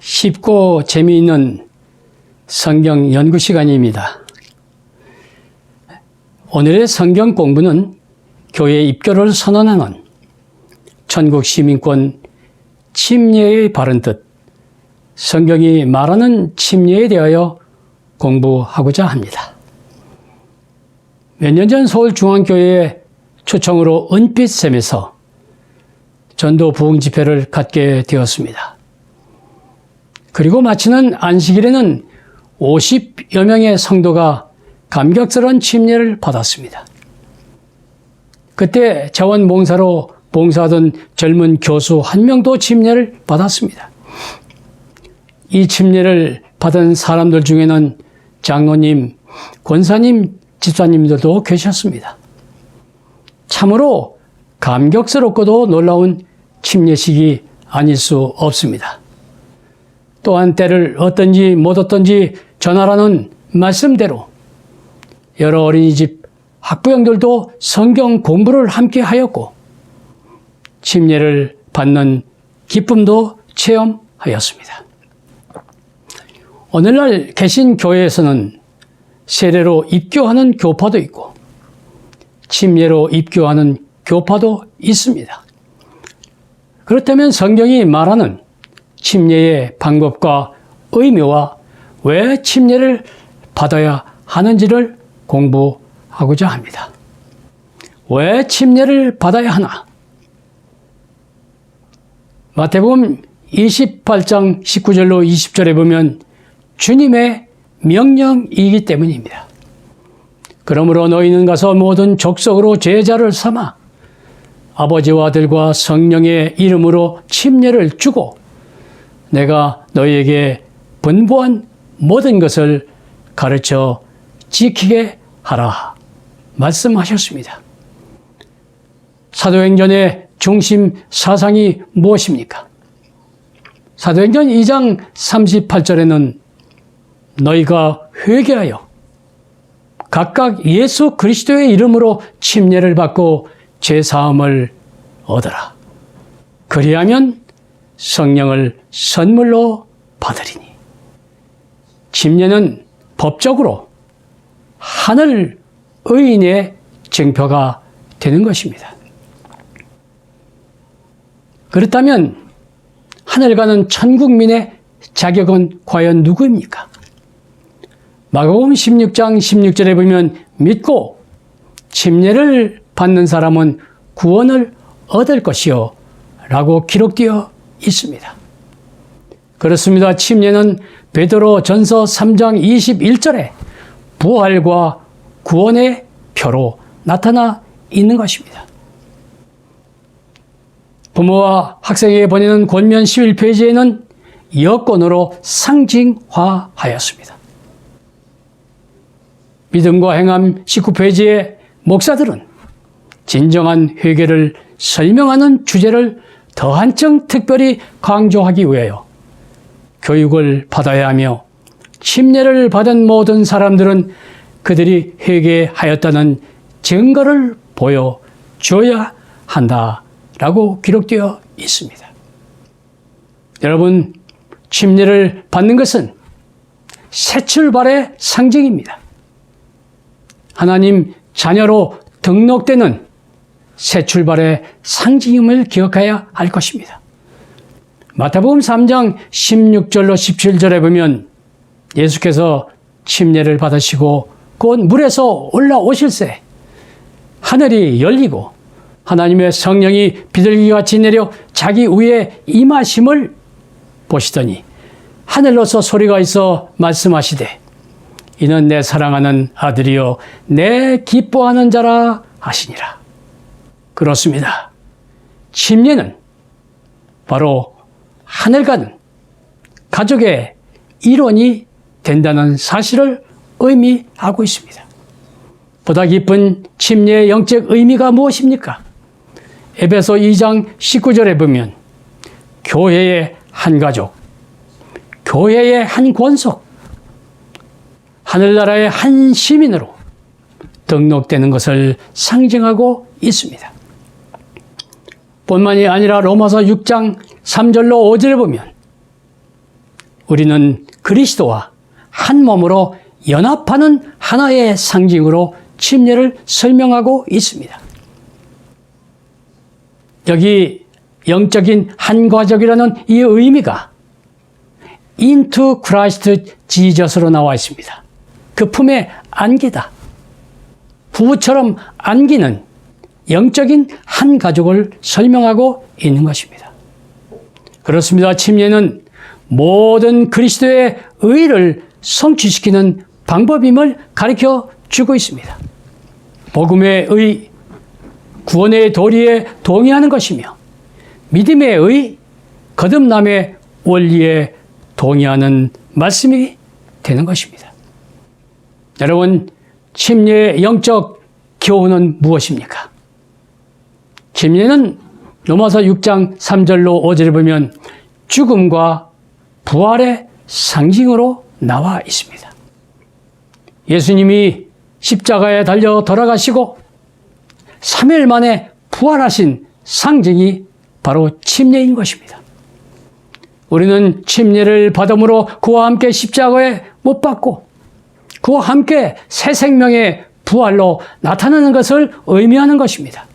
쉽고 재미있는 성경 연구 시간입니다. 오늘의 성경 공부는 교회 입교를 선언하는 천국 시민권 침례의 바른 뜻, 성경이 말하는 침례에 대하여 공부하고자 합니다. 몇 년 전 서울중앙교회의 초청으로 은빛샘에서 전도 부흥 집회를 갖게 되었습니다. 그리고 마치는 안식일에는 50여 명의 성도가 감격스러운 침례를 받았습니다. 그때 자원봉사로 봉사하던 젊은 교수 한 명도 침례를 받았습니다. 이 침례를 받은 사람들 중에는 장로님, 권사님, 집사님들도 계셨습니다. 참으로 감격스럽고도 놀라운 침례식이 아닐 수 없습니다. 또한 때를 얻든지 못 얻든지 전하라는 말씀대로 여러 어린이집 학부형들도 성경 공부를 함께 하였고 침례를 받는 기쁨도 체험하였습니다. 오늘날 개신교회에서는 세례로 입교하는 교파도 있고 침례로 입교하는 교파도 있습니다. 그렇다면 성경이 말하는 침례의 방법과 의미와 왜 침례를 받아야 하는지를 공부하고자 합니다. 왜 침례를 받아야 하나? 마태복음 28장 19절로 20절에 보면 주님의 명령이기 때문입니다. 그러므로 너희는 가서 모든 족속으로 제자를 삼아 아버지와 아들과 성령의 이름으로 침례를 주고 내가 너희에게 분부한 모든 것을 가르쳐 지키게 하라 말씀하셨습니다. 사도행전의 중심 사상이 무엇입니까? 사도행전 2장 38절에는 너희가 회개하여 각각 예수 그리스도의 이름으로 침례를 받고 죄사함을 얻어라. 그리하면 성령을 선물로 받으리니. 침례는 법적으로 하늘 의인의 증표가 되는 것입니다. 그렇다면 하늘 가는 천국민의 자격은 과연 누구입니까? 마가복음 16장 16절에 보면 믿고 침례를 받는 사람은 구원을 얻을 것이요 라고 기록되어 있습니다. 그렇습니다. 침례는 베드로 전서 3장 21절에 부활과 구원의 표로 나타나 있는 것입니다. 부모와 학생에게 보내는 권면 11페이지에는 여권으로 상징화하였습니다. 믿음과 행함 19페이지에 목사들은 진정한 회개를 설명하는 주제를 더 한층 특별히 강조하기 위하여 교육을 받아야 하며 침례를 받은 모든 사람들은 그들이 회개하였다는 증거를 보여줘야 한다라고 기록되어 있습니다. 여러분, 침례를 받는 것은 새 출발의 상징입니다. 하나님 자녀로 등록되는 새 출발의 상징임을 기억해야 할 것입니다. 마태복음 3장 16절로 17절에 보면 예수께서 침례를 받으시고 곧 물에서 올라오실새 하늘이 열리고 하나님의 성령이 비둘기같이 내려 자기 위에 임하심을 보시더니 하늘로서 소리가 있어 말씀하시되 이는 내 사랑하는 아들이요 내 기뻐하는 자라 하시니라. 그렇습니다. 침례는 바로 하늘 가는 가족의 일원이 된다는 사실을 의미하고 있습니다. 보다 깊은 침례의 영적 의미가 무엇입니까? 에베소 2장 19절에 보면 교회의 한 가족, 교회의 한 권속, 하늘나라의 한 시민으로 등록되는 것을 상징하고 있습니다. 뿐만이 아니라 로마서 6장 3절로 5절을 보면 우리는 그리스도와 한 몸으로 연합하는 하나의 상징으로 침례를 설명하고 있습니다. 여기 영적인 한 가족이라는 이 의미가 into Christ Jesus로 나와 있습니다. 그 품에 안기다. 부부처럼 안기는 영적인 한 가족을 설명하고 있는 것입니다. 그렇습니다. 침례는 모든 그리스도의 의를 성취시키는 방법임을 가르쳐 주고 있습니다. 복음의 의, 구원의 도리에 동의하는 것이며 믿음의 의, 거듭남의 원리에 동의하는 말씀이 되는 것입니다. 여러분, 침례의 영적 교훈은 무엇입니까? 침례는 로마서 6장 3절로 5절에 보면 죽음과 부활의 상징으로 나와 있습니다. 예수님이 십자가에 달려 돌아가시고 3일 만에 부활하신 상징이 바로 침례인 것입니다. 우리는 침례를 받음으로 그와 함께 십자가에 못 박고 그와 함께 새 생명의 부활로 나타나는 것을 의미하는 것입니다.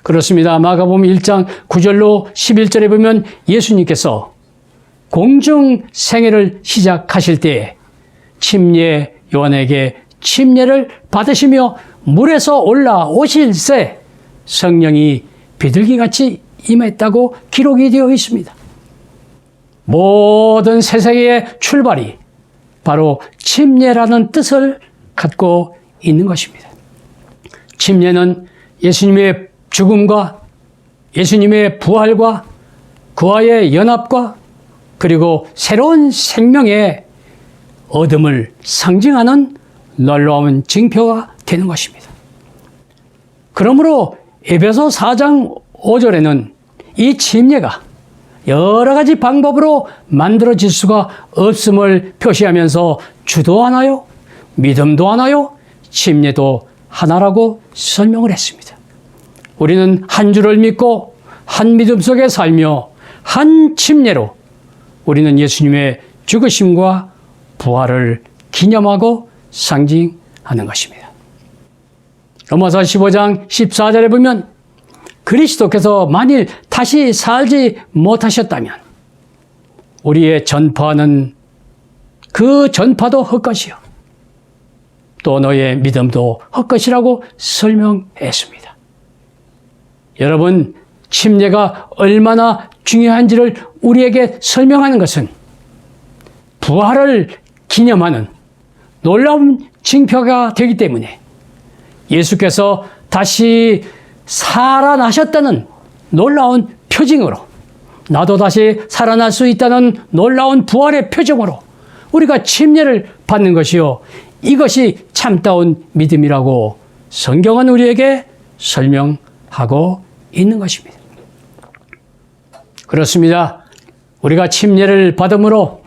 그렇습니다. 마가복음 1장 9절로 11절에 보면 예수님께서 공중 생애를 시작하실 때에 침례 요한에게 침례를 받으시며 물에서 올라오실새 성령이 비둘기같이 임했다고 기록이 되어 있습니다. 모든 세상의 출발이 바로 침례라는 뜻을 갖고 있는 것입니다. 침례는 예수님의 죽음과 예수님의 부활과 그와의 연합과 그리고 새로운 생명의 얻음을 상징하는 놀라운 징표가 되는 것입니다. 그러므로 에베소 4장 5절에는 이 침례가 여러 가지 방법으로 만들어질 수가 없음을 표시하면서 주도 하나요? 믿음도 하나요? 침례도 하나라고 설명을 했습니다. 우리는 한 주를 믿고 한 믿음 속에 살며 한 침례로 우리는 예수님의 죽으심과 부활을 기념하고 상징하는 것입니다. 로마서 15장 14절에 보면 그리스도께서 만일 다시 살지 못하셨다면 우리의 전파는 그 전파도 헛것이요 또 너의 믿음도 헛것이라고 설명했습니다. 여러분, 침례가 얼마나 중요한지를 우리에게 설명하는 것은 부활을 기념하는 놀라운 징표가 되기 때문에 예수께서 다시 살아나셨다는 놀라운 표징으로 나도 다시 살아날 수 있다는 놀라운 부활의 표징으로 우리가 침례를 받는 것이요 이것이 참다운 믿음이라고 성경은 우리에게 설명하고 있는 것입니다. 그렇습니다. 우리가 침례를 받음으로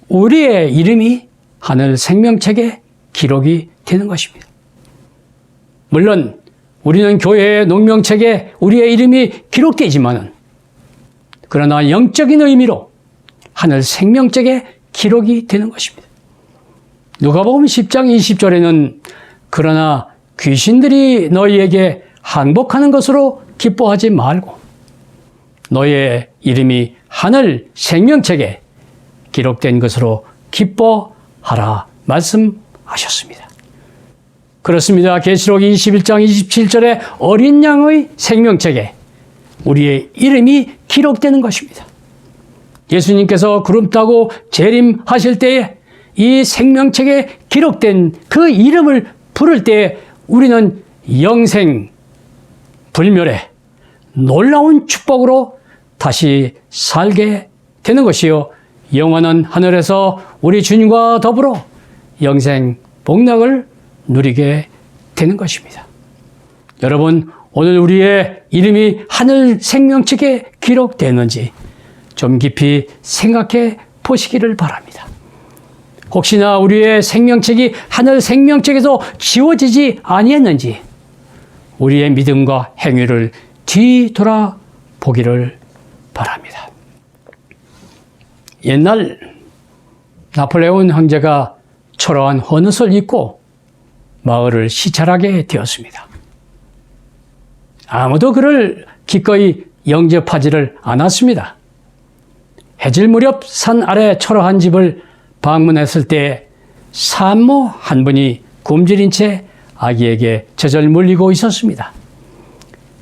우리의 이름이 하늘 생명책에 기록이 되는 것입니다. 물론 우리는 교회의 농명책에 우리의 이름이 기록되지만 그러나 영적인 의미로 하늘 생명책에 기록이 되는 것입니다. 누가복음 10장 20절에는 그러나 귀신들이 너희에게 항복하는 것으로 기뻐하지 말고 너의 이름이 하늘 생명책에 기록된 것으로 기뻐하라 말씀하셨습니다. 그렇습니다. 계시록 21장 27절에 어린 양의 생명책에 우리의 이름이 기록되는 것입니다. 예수님께서 구름 타고 재림하실 때에 이 생명책에 기록된 그 이름을 부를 때 우리는 영생 불멸의 놀라운 축복으로 다시 살게 되는 것이요 영원한 하늘에서 우리 주님과 더불어 영생 복락을 누리게 되는 것입니다. 여러분, 오늘 우리의 이름이 하늘 생명책에 기록되는지 좀 깊이 생각해 보시기를 바랍니다. 혹시나 우리의 생명책이 하늘 생명책에서 지워지지 아니했는지 우리의 믿음과 행위를 뒤돌아보기를 바랍니다. 옛날 나폴레옹 황제가 초라한 헌옷을 입고 마을을 시찰하게 되었습니다. 아무도 그를 기꺼이 영접하지를 않았습니다. 해질 무렵 산 아래 초라한 집을 방문했을 때 산모 한 분이 굶주린 채 아기에게 젖을 물리고 있었습니다.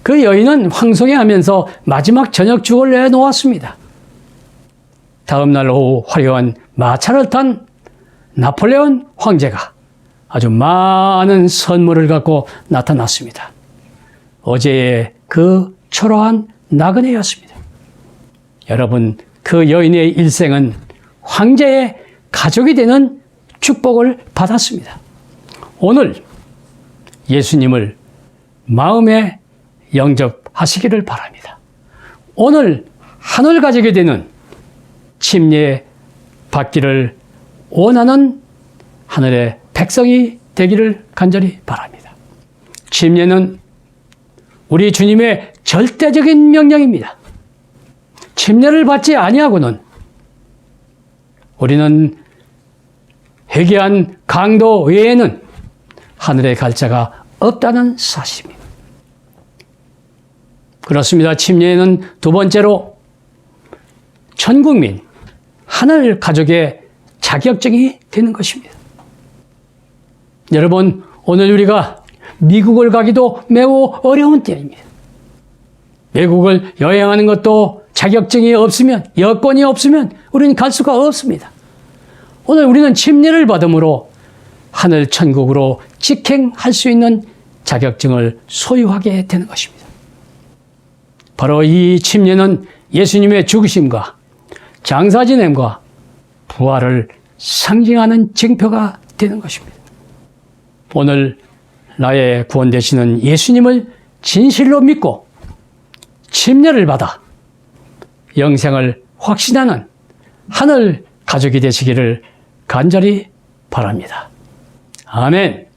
그 여인은 황송해하면서 마지막 저녁죽을 내놓았습니다. 다음 날 오후 화려한 마차를 탄 나폴레옹 황제가 아주 많은 선물을 갖고 나타났습니다. 어제의 그 초라한 나그네였습니다. 여러분, 그 여인의 일생은 황제의 가족이 되는 축복을 받았습니다. 오늘 예수님을 마음에 영접하시기를 바랍니다. 오늘 하늘 가지게 되는 침례 받기를 원하는 하늘의 백성이 되기를 간절히 바랍니다. 침례는 우리 주님의 절대적인 명령입니다. 침례를 받지 아니하고는 우리는 회개한 강도 외에는 하늘에 갈 자가 없다는 사실입니다. 그렇습니다. 침례는 두 번째로 전 국민, 하늘 가족의 자격증이 되는 것입니다. 여러분, 오늘 우리가 미국을 가기도 매우 어려운 때입니다. 외국을 여행하는 것도 자격증이 없으면, 여권이 없으면 우리는 갈 수가 없습니다. 오늘 우리는 침례를 받음으로 하늘 천국으로 직행할 수 있는 자격증을 소유하게 되는 것입니다. 바로 이 침례는 예수님의 죽으심과 장사 지냄과 부활을 상징하는 증표가 되는 것입니다. 오늘 나의 구원 되시는 예수님을 진실로 믿고 침례를 받아 영생을 확신하는 하늘 가족이 되시기를 간절히 바랍니다. 아멘.